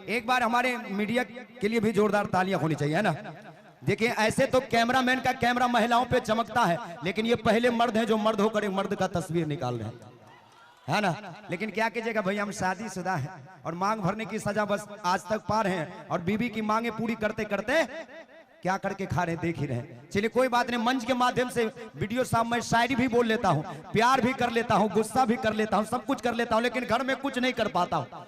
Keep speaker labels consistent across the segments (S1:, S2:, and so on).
S1: एक बार हमारे मीडिया के लिए भी जोरदार तालियां होनी चाहिए, है ना। देखिए ऐसे तो कैमरामैन का कैमरा महिलाओं पे चमकता है, लेकिन ये पहले मर्द हैं जो मर्द होकर एक मर्द का तस्वीर निकाल रहे हैं, है ना। लेकिन क्या कीजिएगा भैया, हम शादीशुदा हैं और मांग भरने की सजा बस आज तक पार हैं, और बीवी की मांगे पूरी करते करते क्या करके खा रहे देख ही रहे। चलिए कोई बात नहीं, मंच के माध्यम से वीडियो साहब मैं शायरी भी बोल लेता हूँ, प्यार भी कर लेता हूँ, गुस्सा भी कर लेता हूँ, सब कुछ कर लेता हूँ, लेकिन घर में कुछ नहीं कर पाता हूँ।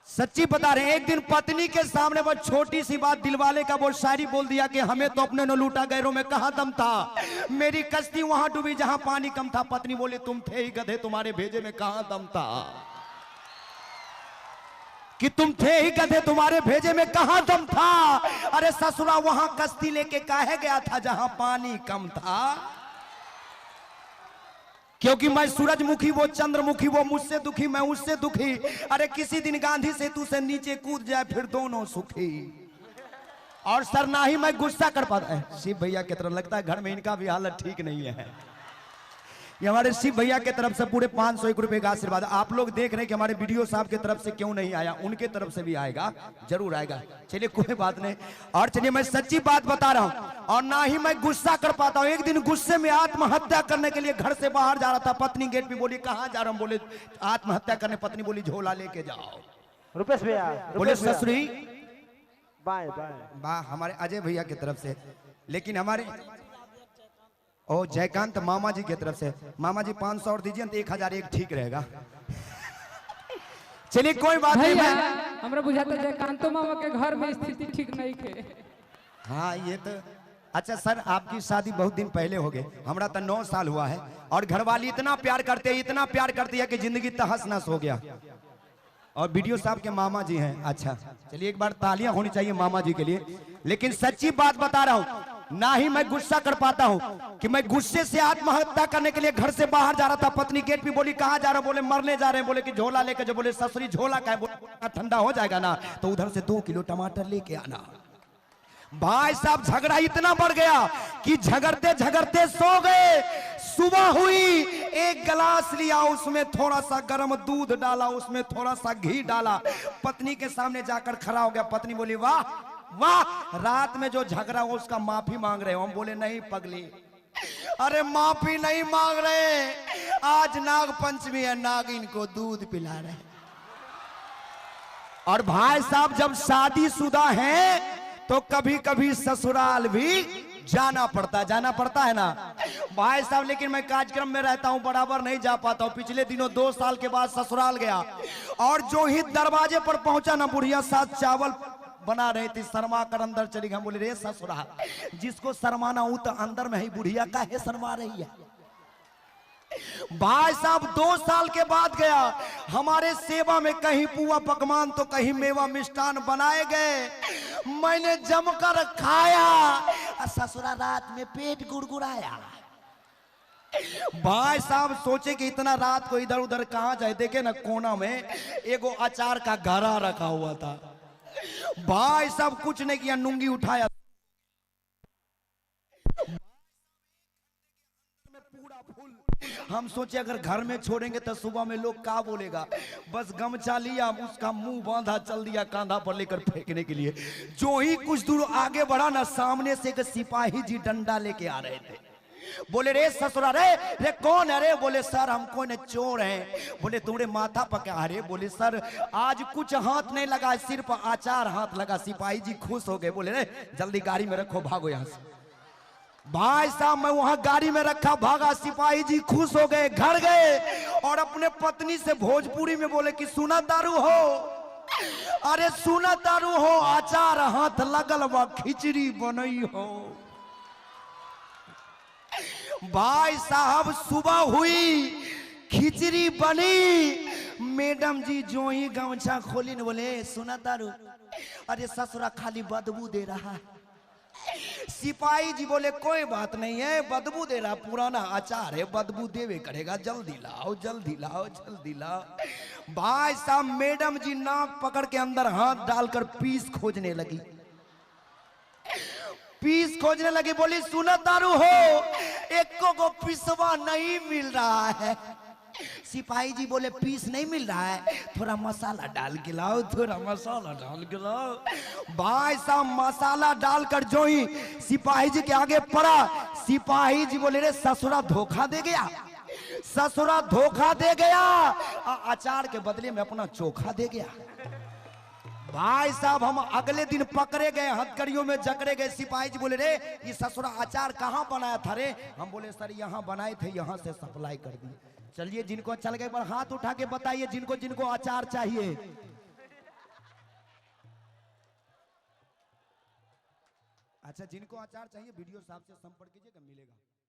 S1: सच्ची बता रहे हैं, एक दिन पत्नी के सामने वो छोटी सी बात दिलवाले का वो शायरी बोल दिया कि हमें तो अपने न लूटा गैरों में कहां दम था, मेरी कश्ती वहां डूबी जहां पानी कम था। पत्नी बोली तुम थे ही गधे, तुम्हारे भेजे में कहां दम था, कि तुम थे ही गधे, तुम्हारे भेजे में कहां दम था। अरे ससुरा वहां कश्ती लेके काहे गया था जहां पानी कम था, क्योंकि मैं सूरजमुखी वो चंद्रमुखी, वो मुझसे दुखी मैं उससे दुखी। अरे किसी दिन गांधी सेतु से नीचे कूद जाए फिर दोनों सुखी। और सर ना ही मैं गुस्सा कर पाता है। शिव भैया की तरह लगता है घर में इनका भी हालत ठीक नहीं है। ये हमारे शिव भैया की तरफ से पूरे 501 रुपए का आशीर्वाद। आप लोग देख रहे हैं कि हमारे वीडियो साहब की तरफ से क्यों नहीं आया, उनके तरफ से भी आएगा, जरूर आएगा। चलिए कोई बात नहीं। और चलिए मैं सच्ची बात बता रहा हूं और ना ही मैं गुस्सा कर पाता हूं। एक दिन गुस्से में आत्महत्या करने के लिए घर से बाहर जा रहा था, पत्नी गेट पे बोली कहां जा रहा हूं, बोले आत्महत्या करने। पत्नी बोली झोला लेके जाओ।
S2: रुपेश भैया
S1: बोले ससुरी
S2: बाय बाय,
S1: हमारे अजय भैया की तरफ से। लेकिन हमारे ओ जयकांत मामा जी की तरफ से, मामा जी 500 और दीजिए तो 1000 एक ठीक रहेगा। चलिए कोई बात नहीं।
S3: हमरा बुझाता जयकांत मामा के घर में स्थिति ठीक नहीं है।
S1: हाँ ये तो अच्छा सर, आपकी शादी बहुत दिन पहले हो गए, हमारा तो 9 साल हुआ है। और घरवाली इतना प्यार करते, इतना प्यार करती है कि जिंदगी तहस नहस हो गया। और वीडियो साहब के मामा जी हैं। अच्छा चलिए एक बार तालियां होनी चाहिए मामा जी के लिए। लेकिन सच्ची बात बता रहा हूं, ना ही मैं गुस्सा कर पाता हूं कि मैं गुस्से से आत्महत्या करने के लिए घर से बाहर जा रहा था। पत्नी गेट पे बोली कहां जा रहा, बोले मरने जा रहे हैं। बोले कि झोला लेकर जो, बोले ससुरी झोला का है, बोले ठंडा हो जाएगा ना तो उधर से 2 किलो टमाटर लेके आना। भाई साहब झगड़ा इतना बढ़ गया कि झगड़ते झगड़ते सो गए। सुबह हुई, एक गिलास लिया, उसमें थोड़ा सा गर्म दूध डाला, उसमें थोड़ा सा घी डाला, पत्नी के सामने जाकर खड़ा हो गया। पत्नी बोली वाह वाह, रात में जो झगड़ा हो उसका माफी मांग रहे हो। हम बोले नहीं पगली, अरे माफी नहीं मांग रहे, आज नाग पंचमी है, नागिन को दूध पिला रहे। और भाई साहब जब शादीशुदा हैं तो कभी कभी ससुराल भी जाना पड़ता है ना भाई साहब। लेकिन मैं कार्यक्रम में रहता हूं, बराबर नहीं जा पाता हूं। पिछले दिनों 2 साल के बाद ससुराल गया और जो ही दरवाजे पर पहुंचा ना, बुढ़िया साथ चावल बना रही थी, शर्मा कर अंदर चली गई। बोले रे ससुरा, जिसको शर्माना हो तो अंदर में ही बुढ़िया काहे शर्मा रही है। भाई साहब 2 साल के बाद गया, हमारे सेवा में कहीं पुआ पकवान तो कहीं मेवा मिष्ठान बनाए गए। मैंने जमकर खाया, ससुरा रात में पेट गुड़गुड़ाया। भाई साहब सोचे कि इतना रात को इधर उधर कहां जाए, देखे ना कोना में एगो अचार का घड़ा रखा हुआ था। भाई साहब कुछ नहीं किया, नूंगी उठाया, पूरा फुल। हम सोचे अगर घर में छोड़ेंगे तो सुबह में लोग क्या बोलेगा, बस गमछा लिया, उसका मुंह बांधा, चल दिया कांधा पर लेकर फेंकने के लिए। जो ही कुछ दूर आगे बढ़ा ना, सामने से एक सिपाही जी डंडा लेके आ रहे थे। बोले रे ससुरा रे कौन है रे। बोले सर हमको ने चोर हैं। बोले तुम्हारे माथा पका रे। बोले सर आज कुछ हाथ नहीं लगा, सिर्फ आचार हाथ लगा। सिपाही जी खुश हो गए, बोले रे जल्दी गाड़ी में रखो, भागो यहाँ से। भाई साहब मैं वहां गाड़ी में रखा, भागा। सिपाही जी खुश हो गए, घर गए और अपने पत्नी से भोजपुरी में बोले कि सुना दारू हो, अरे सुना दारू हो, आचार हाथ लगल व खिचड़ी बनई हो। भाई साहब सुबह हुई, खिचड़ी बनी। मैडम जी जो ही गमछा खोली न बोले सुना दारू, अरे ससुरा खाली बदबू दे रहा है। सिपाही जी बोले कोई बात नहीं है, बदबू दे रहा, पुराना अचार है, बदबू देवे करेगा, जल्दी लाओ जल्दी लाओ जल्दी लाओ। भाई साहब मैडम जी नाक पकड़ के अंदर हाथ डालकर पीस खोजने लगी, पीस खोजने लगी। बोली सुना दारू हो, एको को पिसवा नहीं मिल रहा है। सिपाही जी बोले पीस नहीं मिल रहा है, थोड़ा मसाला डाल के लाओ, थोड़ा मसाला डाल के लाओ। भाई साहब मसाला डालकर जो ही सिपाही जी के आगे पड़ा, सिपाही जी बोले रे ससुरा धोखा दे गया, ससुरा धोखा दे गया, अचार के बदले में अपना चोखा दे गया। भाई साहब हम अगले दिन पकड़े गए, हथकड़ियों में जकड़े गए। सिपाही जी बोले रे ये ससुरा अचार कहाँ बनाया था रे? हम बोले सर यहाँ बनाए थे, यहाँ से सप्लाई कर दिए। चलिए जिनको चल गए पर हाथ उठा के बताइए जिनको जिनको अचार चाहिए। अच्छा जिनको अचार चाहिए वीडियो साहब से संपर्क कीजिएगा, मिलेगा।